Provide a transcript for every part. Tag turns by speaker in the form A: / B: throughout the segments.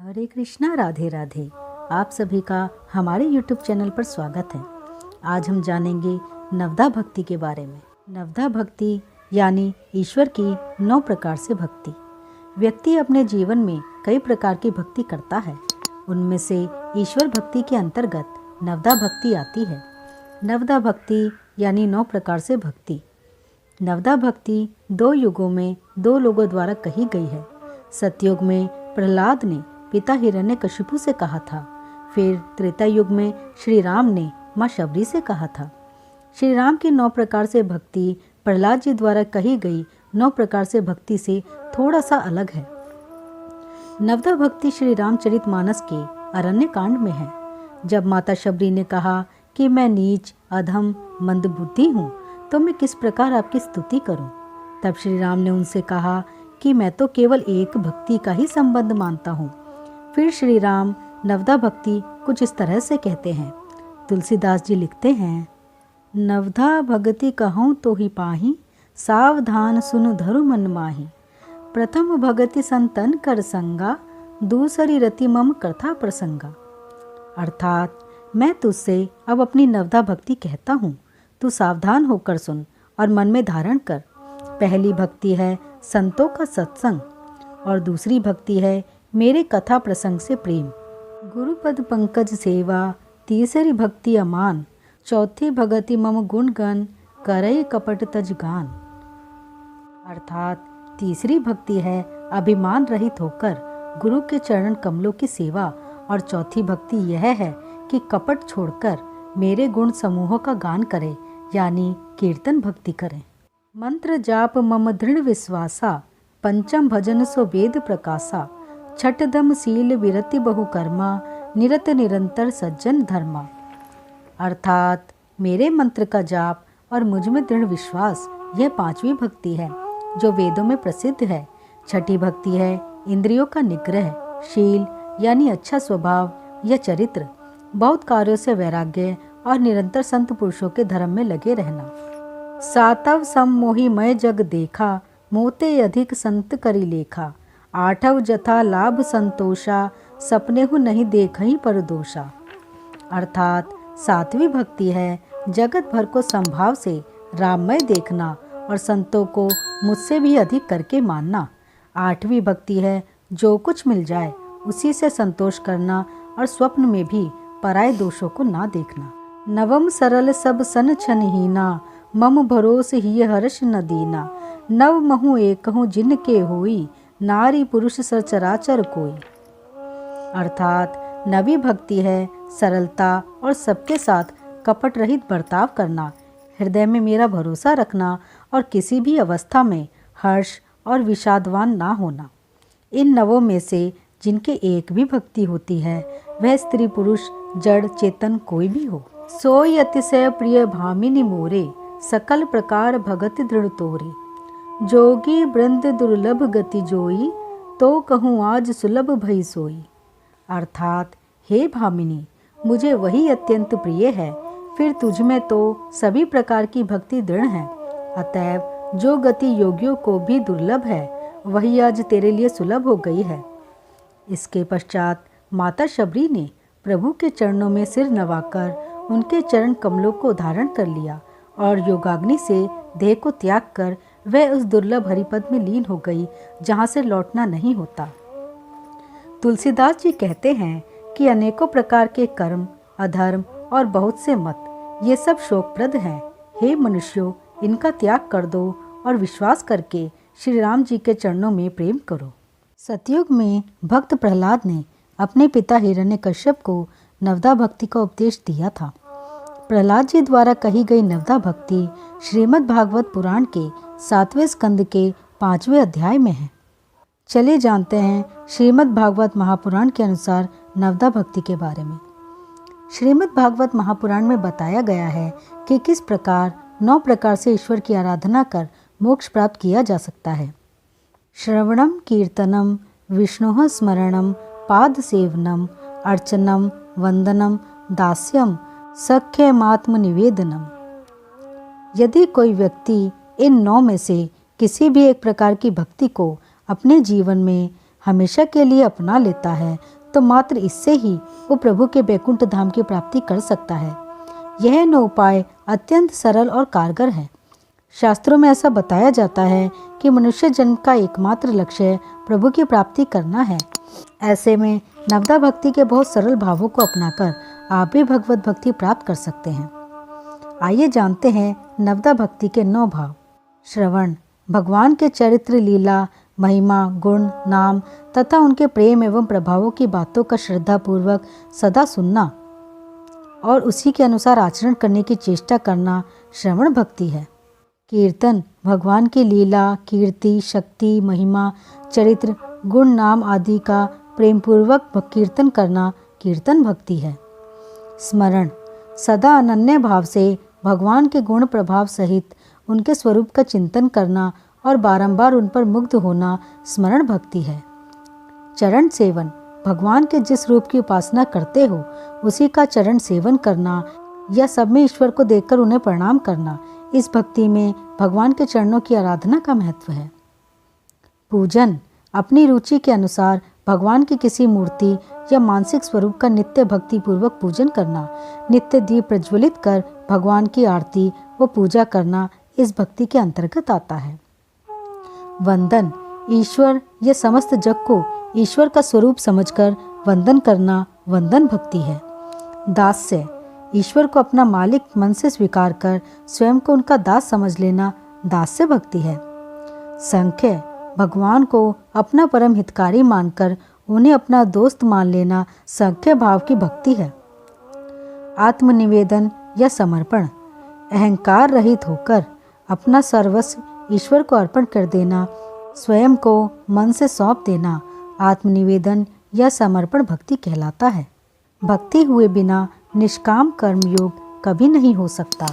A: हरे कृष्णा, राधे राधे। आप सभी का हमारे YouTube चैनल पर स्वागत है। आज हम जानेंगे नवदा भक्ति के बारे में। नवदा भक्ति यानी ईश्वर की 9 प्रकार से भक्ति। व्यक्ति अपने जीवन में कई प्रकार की भक्ति करता है, उनमें से ईश्वर भक्ति के अंतर्गत नवदा भक्ति आती है। नवदा भक्ति यानी 9 प्रकार से भक्ति। नवदा भक्ति 2 युगों में 2 लोगों द्वारा कही गई है। सतयुग में प्रहलाद ने पिता हिरण्यकशिपु से कहा था, फिर त्रेता युग में श्री राम ने माँ शबरी से कहा था। श्री राम की 9 प्रकार से भक्ति प्रहलाद जी द्वारा कही गई 9 प्रकार से भक्ति से थोड़ा सा अलग है। नवदा भक्ति श्री रामचरितमानस के अरण्य कांड में है। जब माता शबरी ने कहा कि मैं नीच, अधम, मंदबुद्धि हूँ, तो मैं किस प्रकार आपकी स्तुति करूँ, तब श्री राम ने उनसे कहा कि मैं तो केवल एक भक्ति का ही संबंध मानता हूँ। फिर श्री राम नवदा भक्ति कुछ इस तरह से कहते हैं। तुलसीदास जी लिखते हैं, नवधा भगति कहूँ तो ही पाही, सावधान सुनु धरु मन माही। प्रथम भगति संतन कर संगा, दूसरी रति मम कथा प्रसंगा। अर्थात मैं तुझसे अब अपनी नवदा भक्ति कहता हूँ, तू सावधान होकर सुन और मन में धारण कर। पहली भक्ति है संतों का सत्संग और दूसरी भक्ति है मेरे कथा प्रसंग से प्रेम। गुरुपद पंकज सेवा, तीसरी भक्ति अमान, चौथी भगति मम गुण गण, करई कपट तज गान। अर्थात तीसरी भक्ति है अभिमान रहित होकर गुरु के चरण कमलों की सेवा और चौथी भक्ति यह है कि कपट छोड़कर मेरे गुण समूहों का गान करे, यानी कीर्तन भक्ति करें। मंत्र जाप मम दृढ़ विश्वासा, पंचम भजन सो वेद प्रकाशा। छठदम शील विरति बहुकर्मा, निरत निरंतर सज्जन धर्मा। अर्थात मेरे मंत्र का जाप और मुझ में दृढ़ विश्वास, यह 5वीं भक्ति है जो वेदों में प्रसिद्ध है। छठी भक्ति है इंद्रियों का निग्रह, शील यानी अच्छा स्वभाव या चरित्र, बहुत कार्यों से वैराग्य और निरंतर संत पुरुषों के धर्म में लगे रहना। सातव सम मोहि मय जग देखा, मोते अधिक संत करी लेखा। आठव जथा लाभ संतोषा, सपने हु नहीं देखहीं पर दोषा। अर्थात 7वीं भक्ति है जगत भर को संभाव से राममय देखना और संतों को मुझसे भी अधिक करके मानना। 8वीं भक्ति है जो कुछ मिल जाए उसी से संतोष करना और स्वप्न में भी पराये दोषों को ना देखना। नवम सरल सब सन छनहीना, मम भरोस ही हर्ष न दीना। नव महु एकहु जिनके होई, नारी पुरुष सचराचर कोई। अर्थात 9वीं भक्ति है सरलता और सबके साथ कपट रहित बर्ताव करना, हृदय में मेरा भरोसा रखना और किसी भी अवस्था में हर्ष और विषादवान ना होना। इन 9 में से जिनके एक भी भक्ति होती है वह स्त्री पुरुष जड़ चेतन कोई भी हो। सोई अतिशय प्रिय भामिनी मोरे, सकल प्रकार भगति दृढ़ तोरे। जोगी वृंद दुर्लभ गति जोई, तो कहूँ आज सुलभ भई सोई। अर्थात हे भामिनी, मुझे वही अत्यंत प्रिय है, फिर तुझ में तो सभी प्रकार की भक्ति दृढ़ है। अतएव जो गति योगियों को भी दुर्लभ है वही आज तेरे लिए सुलभ हो गई है। इसके पश्चात माता शबरी ने प्रभु के चरणों में सिर नवाकर उनके चरण कमलों को धारण कर लिया और योगाग्नि से देह को त्याग कर वह उस दुर्लभ हरिपद में लीन हो गई जहाँ से लौटना नहीं होता। तुलसीदास जी कहते हैं कि अनेकों प्रकार के कर्म, अधर्म और बहुत से मत, ये सब शोकप्रद हैं। हे मनुष्यों, इनका त्याग कर दो और विश्वास करके श्री राम जी के चरणों में प्रेम करो। सतयुग में भक्त प्रहलाद ने अपने पिता हिरण्यकश्यप को नवदा भक्ति का उपदेश दिया था। प्रहलाद जी द्वारा कही गई नवदा भक्ति श्रीमद् भागवत पुराण के 7वें स्कंद के 5वें अध्याय में है। चलिए जानते हैं श्रीमद् भागवत महापुराण के अनुसार नवदा भक्ति के बारे में। श्रीमद् भागवत महापुराण में बताया गया है कि किस प्रकार 9 प्रकार से ईश्वर की आराधना कर मोक्ष प्राप्त किया जा सकता है। श्रवणम कीर्तनम, विष्णु स्मरणम, पाद सेवनम, अर्चनम, वंदनम, दास्यम, सख्यमात्म निवेदनम। यदि कोई व्यक्ति इन 9 में से किसी भी एक प्रकार की भक्ति को अपने जीवन में हमेशा के लिए अपना लेता है तो मात्र इससे ही वो प्रभु के बैकुंठ धाम की प्राप्ति कर सकता है। यह 9 उपाय अत्यंत सरल और कारगर है। शास्त्रों में ऐसा बताया जाता है कि मनुष्य जन्म का एकमात्र लक्ष्य प्रभु की प्राप्ति करना है। ऐसे में नवदा भक्ति के बहुत सरल भावों को अपनाकर आप भी भगवत भक्ति प्राप्त कर सकते हैं। आइए जानते हैं नवदा भक्ति के 9 भाव। श्रवण, भगवान के चरित्र, लीला, महिमा, गुण, नाम तथा उनके प्रेम एवं प्रभावों की बातों का श्रद्धापूर्वक सदा सुनना और उसी के अनुसार आचरण करने की चेष्टा करना श्रवण भक्ति है। कीर्तन, भगवान की लीला, कीर्ति, शक्ति, महिमा, चरित्र, गुण, नाम आदि का प्रेम पूर्वक कीर्तन करना कीर्तन भक्ति है। स्मरण, सदा अनन्य भाव से भगवान के गुण प्रभाव सहित उनके स्वरूप का चिंतन करना और बारंबार उन पर मुग्ध होना स्मरण भक्ति है। चरण सेवन, भगवान के जिस रूप की उपासना करते हो उसी का चरण सेवन करना या सब में ईश्वर को देखकर उन्हें प्रणाम करना, इस भक्ति में भगवान के चरणों की आराधना का महत्व है। पूजन, अपनी रुचि के अनुसार भगवान की किसी मूर्ति या मानसिक स्वरूप का नित्य भक्ति पूर्वक पूजन करना, नित्य दीप प्रज्वलित कर भगवान की आरती व पूजा करना इस भक्ति के अंतर्गत आता है। वंदन, ईश्वर या समस्त जग को ईश्वर का स्वरूप समझकर वंदन करना वंदन भक्ति है। दास्य, ईश्वर को अपना मालिक मन से स्वीकार कर स्वयं को उनका दास समझ लेना दास्य भक्ति है। संख्य, भगवान को अपना परम हितकारी मानकर उन्हें अपना दोस्त मान लेना संख्य भाव की भक्ति है। आत्मनिवेदन या समर्पण, अहंकार रहित होकर अपना सर्वस्व ईश्वर को अर्पण कर देना, स्वयं को मन से सौंप देना आत्मनिवेदन या समर्पण भक्ति कहलाता है। भक्ति हुए बिना निष्काम कर्म योग कभी नहीं हो सकता।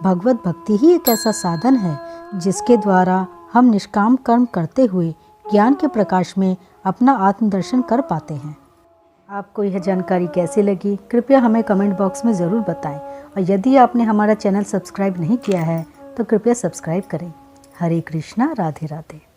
A: भगवत भक्ति ही एक ऐसा साधन है जिसके द्वारा हम निष्काम कर्म करते हुए ज्ञान के प्रकाश में अपना आत्मदर्शन कर पाते हैं। आपको यह जानकारी कैसी लगी कृपया हमें कमेंट बॉक्स में ज़रूर बताएं और यदि आपने हमारा चैनल सब्सक्राइब नहीं किया है तो कृपया सब्सक्राइब करें। हरे कृष्णा, राधे राधे।